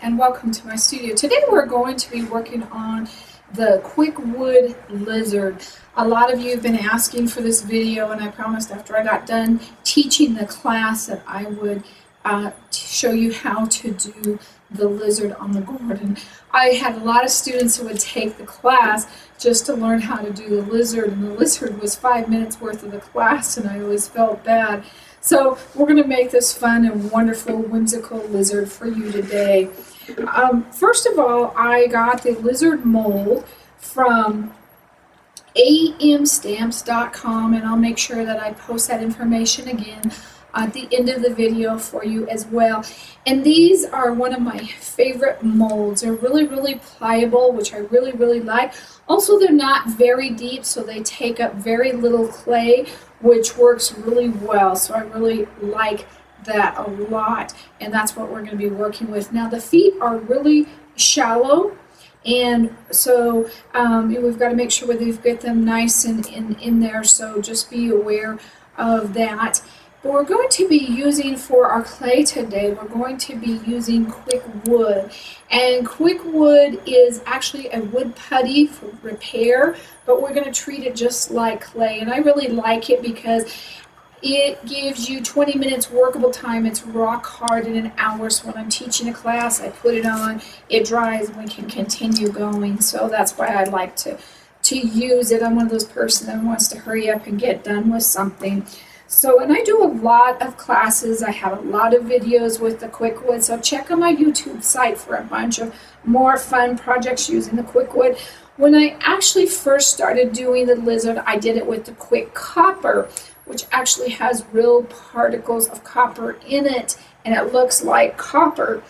and welcome to my studio. Today we're going to be working on the QuikWood Lizard. A lot of you have been asking for this video, and I promised after I got done teaching the class that I would show you how to do the lizard on the gourd. And I had a lot of students who would take the class just to learn how to do the lizard, and the lizard was 5 minutes worth of the class, and I always felt bad. So we're going to make this fun and wonderful, whimsical lizard for you today. First of all, I got the lizard mold from amstamps.com, and I'll make sure that I post that information again at the end of the video for you as well. And these are one of my favorite molds. They're really, really pliable, which I really, really like. Also, they're not very deep, so they take up very little clay, which works really well. So I really like that a lot, and that's what we're going to be working with. Now, the feet are really shallow, and so we've got to make sure we've got them nice and in there, so just be aware of that. But we're going to be using, for our clay today, we're going to be using QuikWood. And QuikWood is actually a wood putty for repair, but we're going to treat it just like clay. And I really like it because it gives you 20 minutes workable time. It's rock hard in an hour. So when I'm teaching a class, I put it on, it dries, and we can continue going. So that's why I like to use it. I'm one of those person that wants to hurry up and get done with something. So, and I do a lot of classes. I have a lot of videos with the QuikWood. So check on my YouTube site for a bunch of more fun projects using the QuikWood. When I actually first started doing the lizard, I did it with the QuikCopper, which actually has real particles of copper in it, and it looks like copper.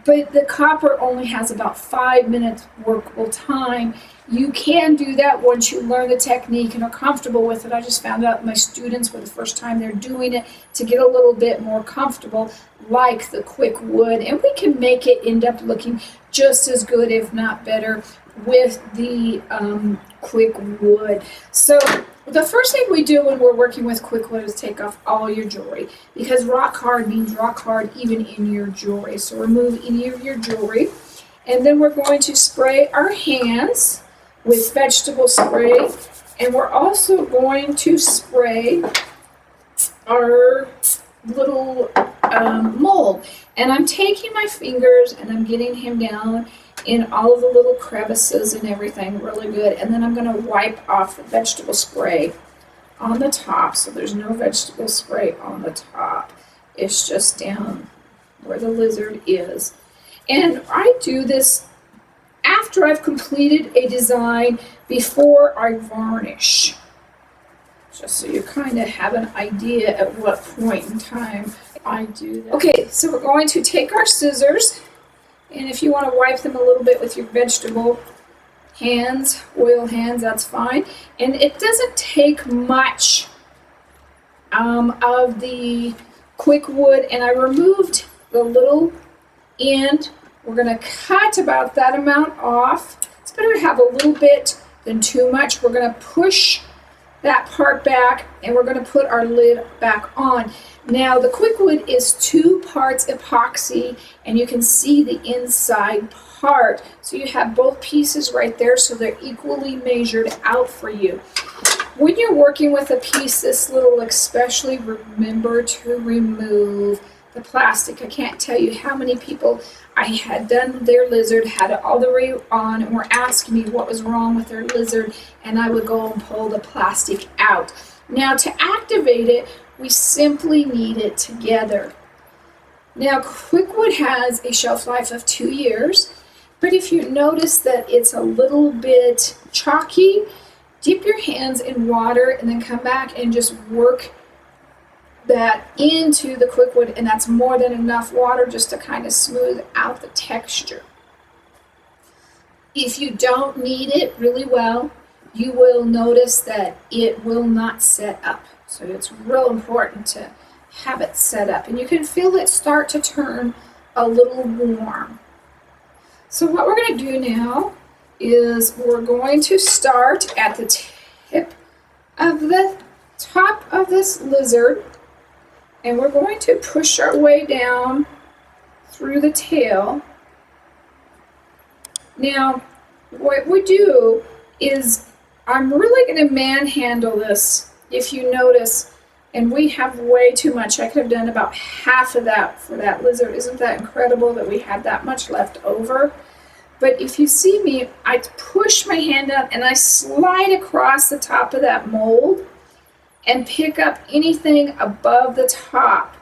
But the copper only has about 5 minutes workable time. You can do that once you learn the technique and are comfortable with it. I just found out my students, for the first time they're doing it, to get a little bit more comfortable, like the QuikWood, and we can make it end up looking just as good, if not better, with the QuikWood. So the first thing we do when we're working with QuikWood is take off all your jewelry, because rock hard means rock hard even in your jewelry. So remove any of your jewelry, and then we're going to spray our hands with vegetable spray, and we're also going to spray our little mold. And I'm taking my fingers and I'm getting him down in all of the little crevices and everything really good, and then I'm going to wipe off the vegetable spray on the top, so there's no vegetable spray on the top. It's just down where the lizard is. And I do this after I've completed a design, before I varnish, just so you kind of have an idea at what point in time I do that. Okay, so we're going to take our scissors, and if you want to wipe them a little bit with your vegetable hands, oil hands, that's fine. And it doesn't take much of the QuikWood, and I removed the little end. We're going to cut about that amount off. It's better to have a little bit than too much. We're going to push that part back, and we're going to put our lid back on. Now, the QuikWood is 2 parts epoxy, and you can see the inside part. So you have both pieces right there, so they're equally measured out for you. When you're working with a piece this little, especially, remember to remove the plastic. I can't tell you how many people I had done their lizard, had it all the way on, and were asking me what was wrong with their lizard, and I would go and pull the plastic out. Now, to activate it, we simply knead it together. Now, QuikWood has a shelf life of 2 years, but if you notice that it's a little bit chalky, dip your hands in water and then come back and just work that into the QuikWood, and that's more than enough water just to kind of smooth out the texture. If you don't knead it really well, you will notice that it will not set up. So it's real important to have it set up, and you can feel it start to turn a little warm. So what we're going to do now is we're going to start at the tip of the top of this lizard, and we're going to push our way down through the tail Now, what we do is I'm really going to manhandle this, if you notice, and we have way too much. I could have done about half of that for that lizard. Isn't that incredible that we had that much left over? But if you see me, I push my hand up and I slide across the top of that mold and pick up anything above the top.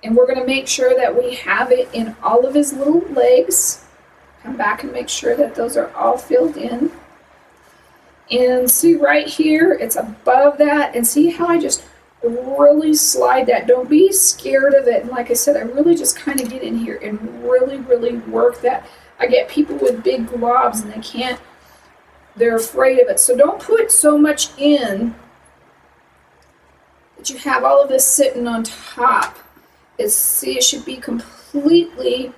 And we're going to make sure that we have it in all of his little legs. Come back and make sure that those are all filled in. And see right here, it's above that. And see how I just really slide that. Don't be scared of it. And like I said, I really just kind of get in here and really, really work that. I get people with big globs and they're afraid of it. So don't put so much in that you have all of this sitting on top. See, it should be completely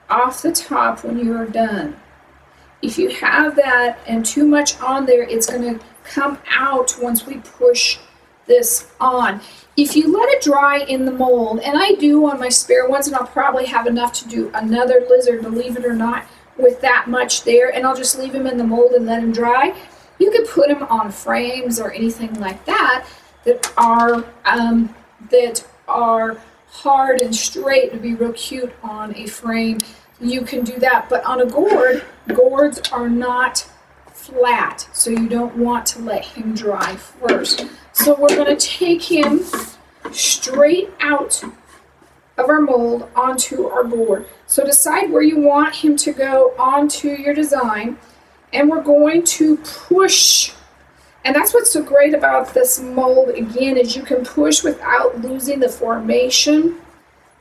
off the top when you are done. If you have that and too much on there, it's going to come out once we push this on. If you let it dry in the mold, and I do on my spare ones, and I'll probably have enough to do another lizard, believe it or not, with that much there, and I'll just leave him in the mold and let him dry. You could put him on frames or anything like that that are hard and straight to be real cute on a frame. You can do that, but on a gourd, gourds are not flat, so you don't want to let him dry first. So we're going to take him straight out of our mold onto our board. So decide where you want him to go onto your design, and we're going to push. And that's what's so great about this mold, again, is you can push without losing the formation,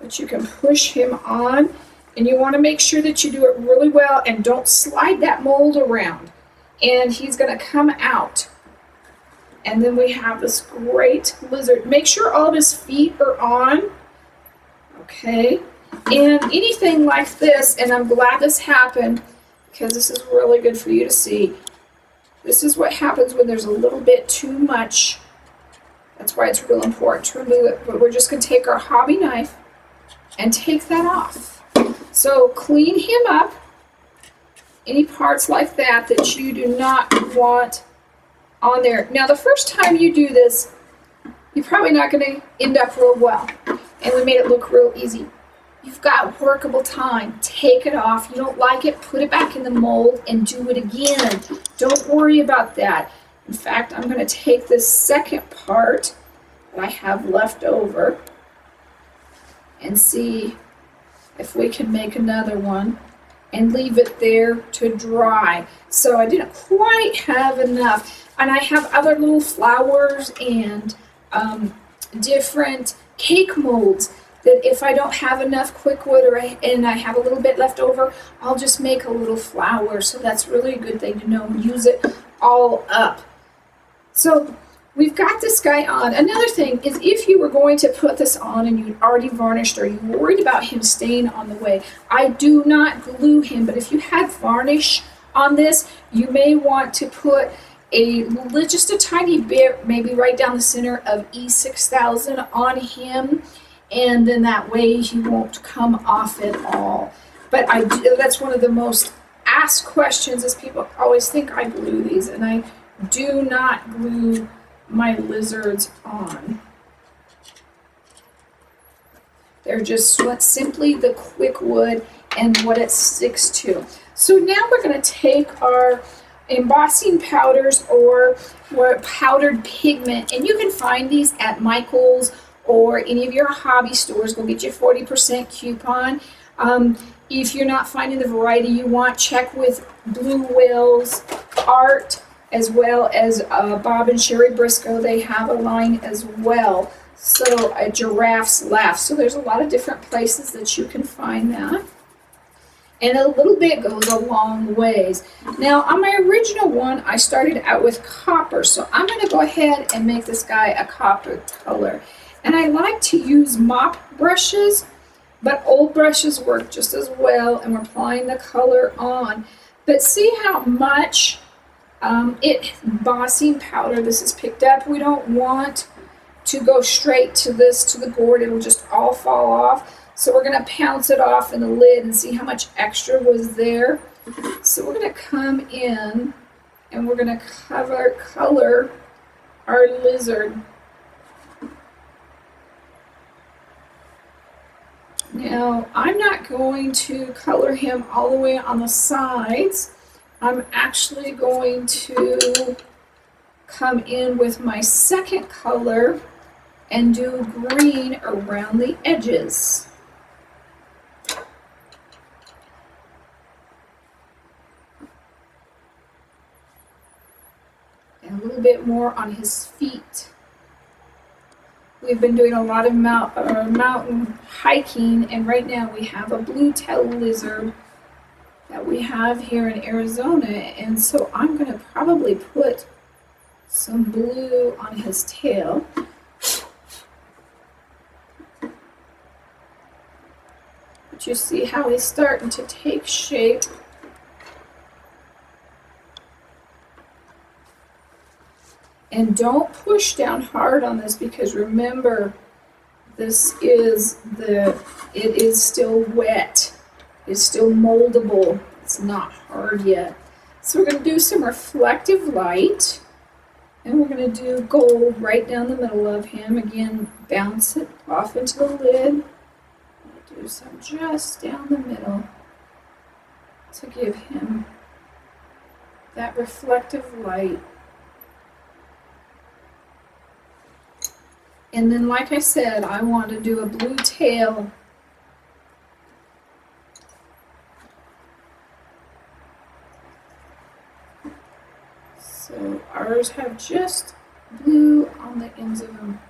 but you can push him on. And you want to make sure that you do it really well and don't slide that mold around. And he's going to come out. And then we have this great lizard. Make sure all of his feet are on. Okay. And anything like this, and I'm glad this happened because this is really good for you to see. This is what happens when there's a little bit too much. That's why it's real important to remove it. But we're just going to take our hobby knife and take that off. So clean him up. Any parts like that that you do not want on there. Now the first time you do this, you're probably not going to end up real well. And we made it look real easy. You've got workable time. Take it off. You don't like it, put it back in the mold and do it again. Don't worry about that. In fact, I'm going to take this second part that I have left over and see if we can make another one and leave it there to dry. So I didn't quite have enough. And I have other little flowers and different cake molds that if I don't have enough QuikWood and I have a little bit left over, I'll just make a little flower. So that's really a good thing to know. Use it all up. So we've got this guy on. Another thing is if you were going to put this on and you'd already varnished or you were worried about him staying on the way, I do not glue him, but if you had varnish on this, you may want to put just a tiny bit, maybe right down the center of E6000 on him, and then that way he won't come off at all. But that's one of the most asked questions is people always think I glue these, and I do not glue my lizards on. They're just simply the QuikWood and what it sticks to. So now we're going to take our embossing powders or powdered pigment, and you can find these at Michael's or any of your hobby stores. Go get your 40% coupon. If you're not finding the variety you want, check with Blue Whale's Art as well as Bob and Sherry Briscoe. They have a line as well. So a Giraffe's Laugh. So there's a lot of different places that you can find that. And a little bit goes a long ways. Now on my original one, I started out with copper. So I'm going to go ahead and make this guy a copper color. And I like to use mop brushes, but old brushes work just as well. And we're applying the color on. But see how much embossing powder this is picked up. We don't want to go straight to the gourd. It'll just all fall off. So we're going to pounce it off in the lid and see how much extra was there. So we're going to come in and we're going to color our lizard. Now, I'm not going to color him all the way on the sides. I'm actually going to come in with my second color and do green around the edges. And a little bit more on his feet. We've been doing a lot of mountain hiking, and right now we have a blue-tailed lizard that we have here in Arizona, and so I'm going to probably put some blue on his tail. But you see how he's starting to take shape. And don't push down hard on this, because remember, it is still wet. It's still moldable. It's not hard yet. So we're going to do some reflective light, and we're going to do gold right down the middle of him. Again, bounce it off into the lid. Do some just down the middle to give him that reflective light. And then, like I said, I want to do a blue tail. So ours have just blue on the ends of them.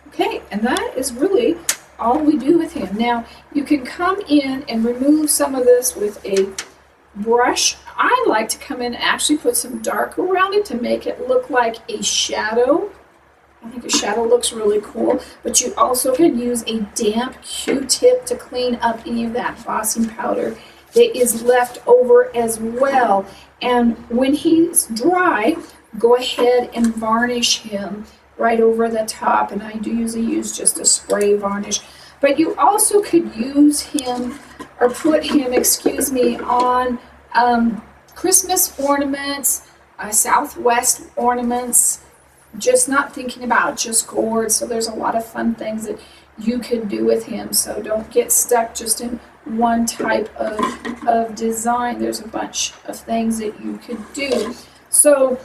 Okay, and that is really all we do with him. Now, you can come in and remove some of this with a brush. I like to come in and actually put some dark around it to make it look like a shadow. I think a shadow looks really cool, but you also can use a damp Q-tip to clean up any of that embossing powder that is left over as well. And when he's dry, go ahead and varnish him right over the top, and I do usually use just a spray varnish. But you also could use him, or put him, excuse me, on Christmas ornaments, Southwest ornaments, just not thinking about just gourds. So there's a lot of fun things that you can do with him. So don't get stuck just in one type of design. There's a bunch of things that you could do. So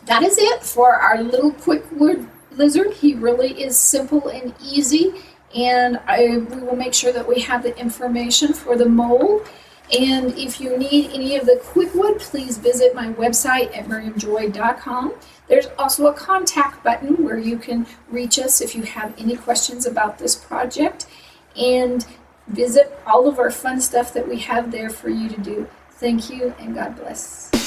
that is it for our little QuikWood Lizard. He really is simple and easy, and we will make sure that we have the information for the mold. And if you need any of the QuikWood, please visit my website at miriamjoy.com. There's also a contact button where you can reach us if you have any questions about this project, and visit all of our fun stuff that we have there for you to do. Thank you, and God bless.